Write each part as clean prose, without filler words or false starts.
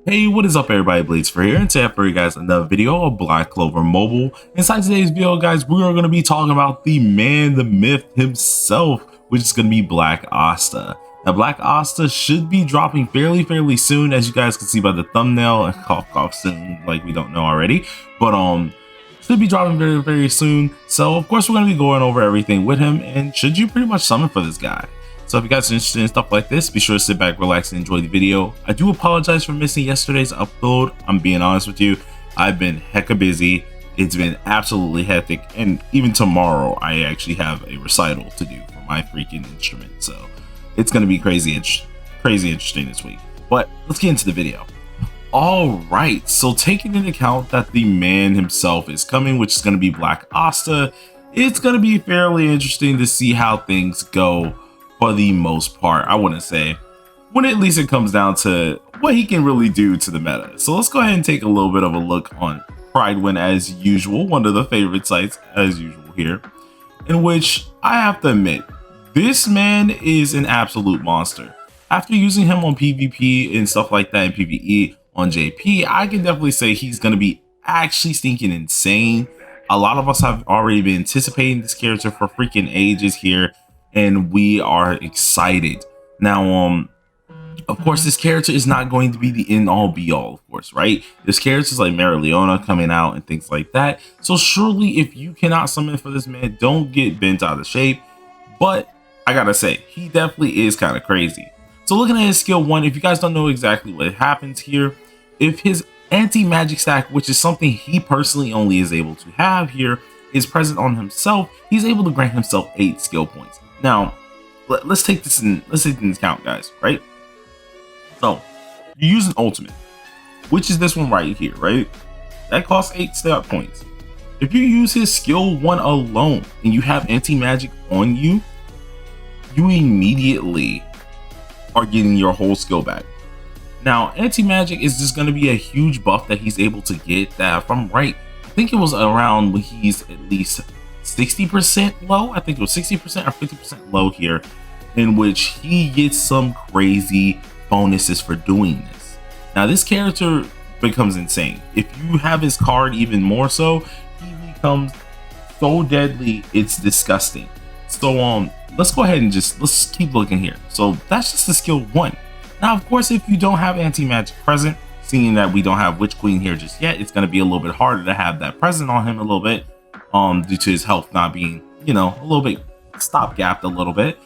Hey, what is up everybody, Bladecifer here, and today I have for you guys another video of Black Clover Mobile. Inside today's video, guys, we are going to be talking about the man, the myth himself, which is going to be Black Asta. Now, Black Asta should be dropping fairly soon, as you guys can see by the thumbnail, and cough soon, like we don't know already, but should be dropping very soon. So of course we're going to be going over everything with him, and should you pretty much summon for this guy. So if you guys are interested in stuff like this, be sure to sit back, relax, and enjoy the video. I do apologize for missing yesterday's upload. I'm being honest with you. I've been hecka busy. It's been absolutely hectic. And even tomorrow, I actually have a recital to do for my freaking instrument. So it's going to be crazy interesting this week. But let's get into the video. All right. So taking into account that the man himself is coming, which is going to be Black Asta, it's going to be fairly interesting to see how things go. For the most part, I wouldn't say, when at least it comes down to what he can really do to the meta. So let's go ahead and take a little bit of a look on Pridewin as usual, one of the favorite sites as usual here, in which I have to admit, this man is an absolute monster. After using him on PvP and stuff like that, and PvE on JP, I can definitely say he's going to be actually stinking insane. A lot of us have already been anticipating this character for freaking ages here, and we are excited. Now, of course, this character is not going to be the end-all be-all, of course, right? There's characters like Leona coming out and things like that. So surely, if you cannot summon for this man, don't get bent out of shape. But I gotta say, he definitely is kind of crazy. So looking at his skill 1, if you guys don't know exactly what happens here, if his anti-magic stack, which is something he personally only is able to have here, is present on himself, he's able to grant himself 8 skill points. Now, let's take this into account, guys, right? So, you use an ultimate, which is this one right here, right? That costs 8 stat points. If you use his skill 1 alone and you have anti-magic on you, you immediately are getting your whole skill back. Now, anti-magic is just going to be a huge buff that he's able to get that, if I'm right, I think it was around when he's at least 60% low. I think it was 60% or 50% low here, in which he gets some crazy bonuses for doing this. Now this character becomes insane. If you have his card even more so, he becomes so deadly, it's disgusting. So let's go ahead and let's keep looking here. So that's just the skill 1. Now of course, if you don't have anti-magic present, seeing that we don't have Witch Queen here just yet, it's going to be a little bit harder to have that present on him a little bit. Due to his health not being, a little bit stopgapped a little bit.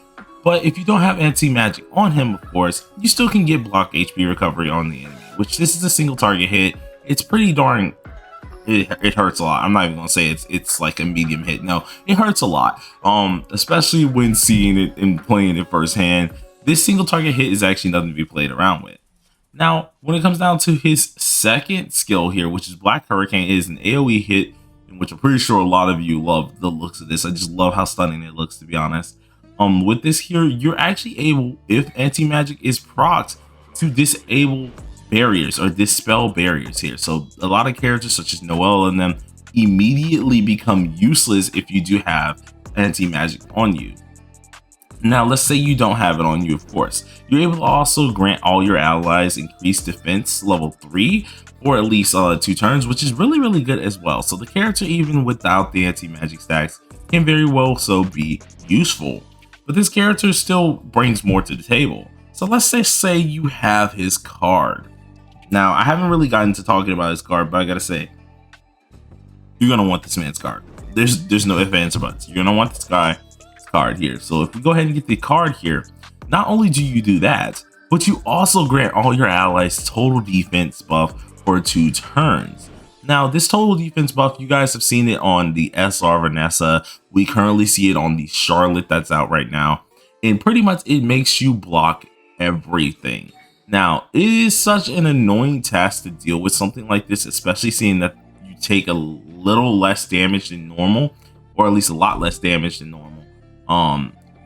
But if you don't have anti-magic on him, of course, you still can get block HP recovery on the enemy, which this is a single target hit. It's pretty darn, it hurts a lot. I'm not even gonna say it's like a medium hit. No, it hurts a lot. Especially when seeing it and playing it firsthand. This single target hit is actually nothing to be played around with. Now, when it comes down to his second skill here, which is Black Hurricane, it is an AoE hit, which I'm pretty sure a lot of you love the looks of this. I just love how stunning it looks, to be honest. With this here, you're actually able, if anti-magic is procced, to disable barriers or dispel barriers here. So a lot of characters such as Noelle and them immediately become useless if you do have anti-magic on you. Now, let's say you don't have it on you, of course. You're able to also grant all your allies increased defense level 3 for at least 2 turns, which is really good as well. So the character, even without the anti-magic stacks, can very well so be useful. But this character still brings more to the table. So let's say you have his card. Now, I haven't really gotten to talking about his card, but I gotta say, you're gonna want this man's card. There's no ifs, ands, or buts. You're gonna want this guy's card here. So if you go ahead and get the card here, not only do you do that, but you also grant all your allies total defense buff for 2 turns. Now this total defense buff, you guys have seen it on the SR Vanessa. We currently see it on the Charlotte that's out right now, and pretty much it makes you block everything. Now it is such an annoying task to deal with something like this, especially seeing that you take a little less damage than normal, or at least a lot less damage than normal.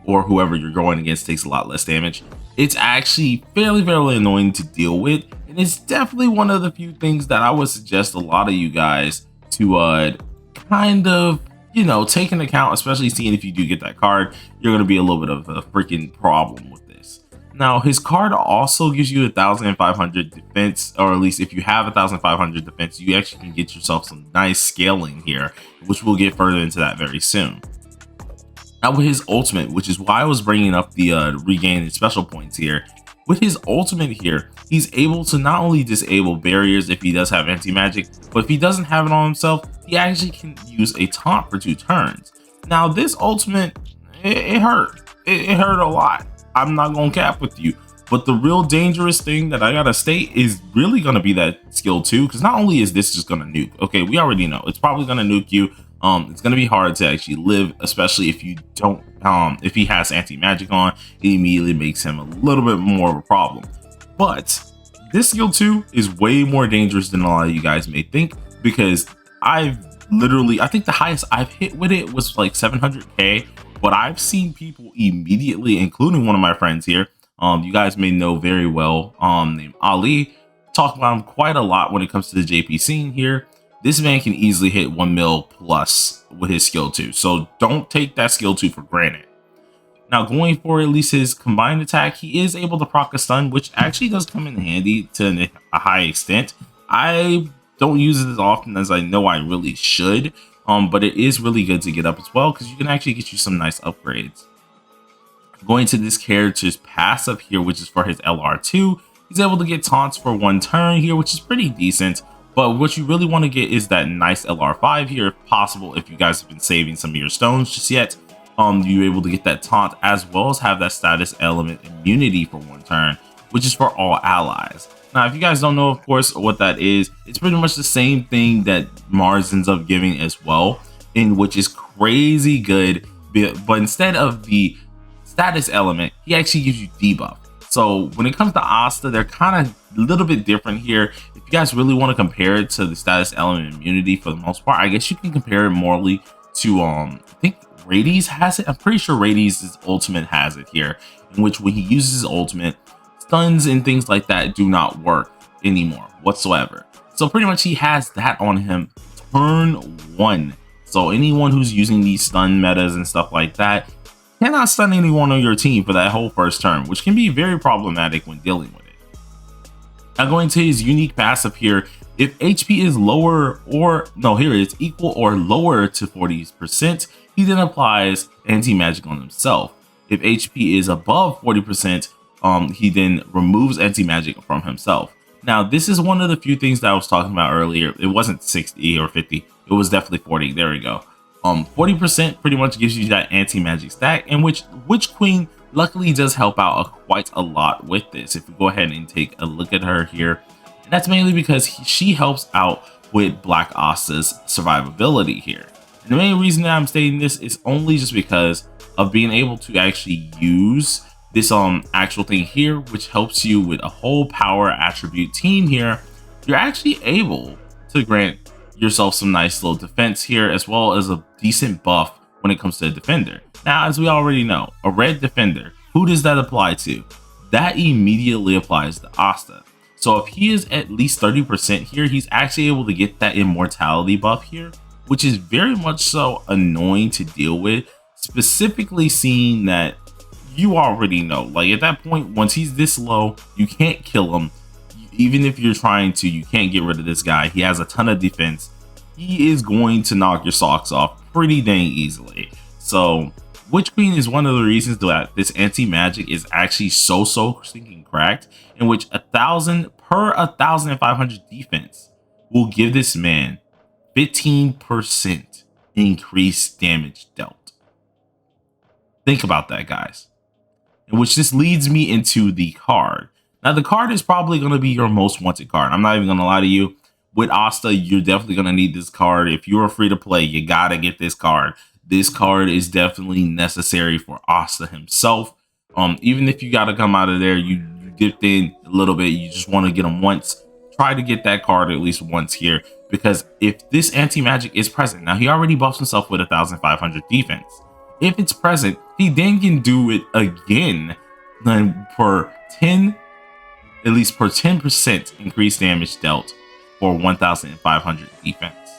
Or whoever you're going against takes a lot less damage. It's actually fairly annoying to deal with, and it's definitely one of the few things that I would suggest a lot of you guys to kind of, take into account, especially seeing if you do get that card, you're going to be a little bit of a freaking problem with this. Now his card also gives you 1,500 defense, or at least if you have 1,500 defense, you actually can get yourself some nice scaling here, which we'll get further into that very soon. Now with his ultimate, which is why I was bringing up the regain special points here, with his ultimate here, he's able to not only disable barriers if he does have anti-magic, but if he doesn't have it on himself, he actually can use a taunt for 2 turns. Now this ultimate, it hurt. It hurt a lot. I'm not gonna cap with you, but the real dangerous thing that I gotta state is really gonna be that skill 2, because not only is this just gonna nuke, okay, we already know it's probably gonna nuke you. It's gonna be hard to actually live, especially if you don't if he has anti-magic on, it immediately makes him a little bit more of a problem. But this skill 2 is way more dangerous than a lot of you guys may think, because I think the highest I've hit with it was like 700k, but I've seen people immediately, including one of my friends here, you guys may know very well, named Ali, talk about him quite a lot when it comes to the JP scene here. This man can easily hit 1 mil plus with his skill 2, so don't take that skill 2 for granted. Now going for at least his combined attack, he is able to proc a stun, which actually does come in handy to a high extent. I don't use it as often as I know I really should, but it is really good to get up as well, because you can actually get you some nice upgrades. Going to this character's passive here, which is for his LR2, he's able to get taunts for 1 turn here, which is pretty decent. But what you really want to get is that nice LR5 here, if possible. If you guys have been saving some of your stones just yet, you're able to get that taunt, as well as have that status element immunity for 1 turn, which is for all allies. Now, if you guys don't know, of course, what that is, it's pretty much the same thing that Mars ends up giving as well, in which is crazy good. But instead of the status element, he actually gives you debuff. So when it comes to Asta, they're kind of a little bit different here. If you guys really want to compare it to the status element immunity for the most part, I guess you can compare it morely to I think Rades has it. I'm pretty sure Rades' ultimate has it here, in which when he uses his ultimate, stuns and things like that do not work anymore whatsoever. So pretty much he has that on him turn 1. So anyone who's using these stun metas and stuff like that cannot stun anyone on your team for that whole first turn, which can be very problematic when dealing with it. Now going to his unique passive here, if HP is lower or no, here it's equal or lower to 40%, he then applies anti-magic on himself. If HP is above 40%, he then removes anti-magic from himself. Now this is one of the few things that I was talking about earlier. It wasn't 60 or 50, it was definitely 40. There we go. 40% pretty much gives you that anti-magic stack, and which Witch Queen luckily does help out quite a lot with this. If we go ahead and take a look at her here, and that's mainly because she helps out with Black Asta's survivability here. And the main reason that I'm stating this is only just because of being able to actually use this actual thing here, which helps you with a whole power attribute team here. You're actually able to grant yourself some nice little defense here, as well as a decent buff when it comes to a defender. Now, as we already know, a red defender, who does that apply to? That immediately applies to Asta. So if he is at least 30% here, he's actually able to get that immortality buff here, which is very much so annoying to deal with, specifically seeing that you already know, like at that point, once he's this low, you can't kill him. Even if you're trying to, you can't get rid of this guy. He has a ton of defense. He is going to knock your socks off pretty dang easily. So Witch Queen is one of the reasons that this anti-magic is actually so stinking cracked, in which 1,000 per 1,500 defense will give this man 15% increased damage dealt. Think about that, guys. In which this leads me into the card. Now, the card is probably going to be your most wanted card. I'm not even going to lie to you. With Asta, you're definitely going to need this card. If you're free to play, you got to get this card. This card is definitely necessary for Asta himself. Even if you got to come out of there, you dipped in a little bit, you just want to get him once, try to get that card at least once here. Because if this anti-magic is present, now he already buffs himself with 1,500 defense. If it's present, he then can do it again, then per 10, at least per 10% increased damage dealt for 1,500 defense.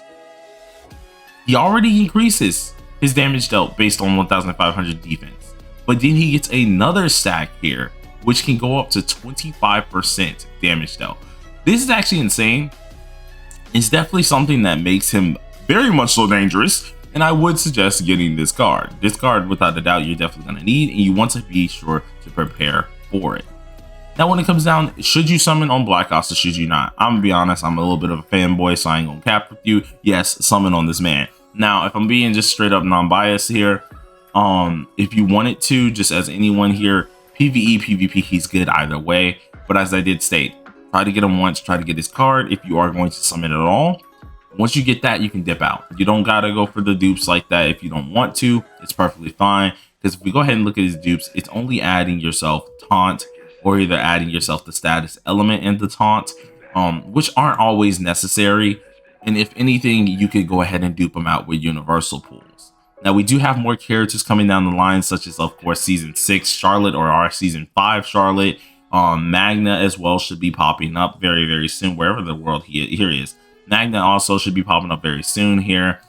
He already increases his damage dealt based on 1,500 defense, but then he gets another stack here which can go up to 25% damage dealt. This is actually insane. It's definitely something that makes him very much so dangerous, and I would suggest getting this card. This card, without a doubt, you're definitely going to need, and you want to be sure to prepare for it. Now, when it comes down, should you summon on Black Asta, should you not? I'm gonna be honest, I'm a little bit of a fanboy, so I ain't gonna cap with you. Yes, summon on this man. Now, if I'm being just straight up non-biased here, if you wanted to, just as anyone here, PvE, PvP, he's good either way. But as I did state, try to get him once, try to get his card if you are going to summon it at all. Once you get that, you can dip out. You don't gotta go for the dupes like that if you don't want to. It's perfectly fine, because if we go ahead and look at his dupes, it's only adding yourself taunt, or either adding yourself the status element in the taunt, which aren't always necessary. And if anything, you could go ahead and dupe them out with universal pools. Now, we do have more characters coming down the line, such as, of course, Season 6 Charlotte, or our Season 5 Charlotte. Magna as well should be popping up very, very soon, wherever the world here is. Magna also should be popping up very soon here.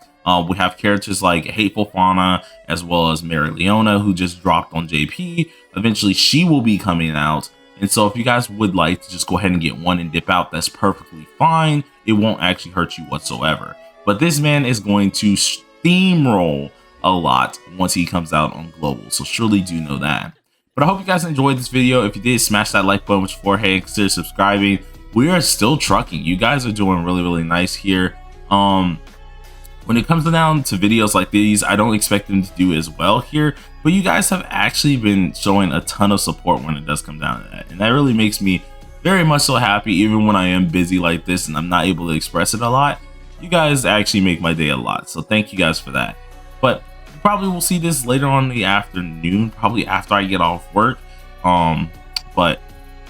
We have characters like Hateful Fauna, as well as Mary Leona, who just dropped on JP. Eventually, she will be coming out. And so if you guys would like to just go ahead and get one and dip out, that's perfectly fine. It won't actually hurt you whatsoever. But this man is going to steamroll a lot once he comes out on Global. So surely do know that. But I hope you guys enjoyed this video. If you did, smash that like button beforehand and consider subscribing. We are still trucking. You guys are doing really, really nice here. When it comes down to videos like these, I don't expect them to do as well here, but you guys have actually been showing a ton of support when it does come down to that. And that really makes me very much so happy, even when I am busy like this and I'm not able to express it a lot. You guys actually make my day a lot. So thank you guys for that. But probably will see this later on in the afternoon, probably after I get off work. But I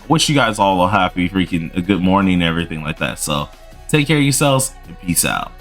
wish you guys all a happy freaking a good morning and everything like that. So take care of yourselves and peace out.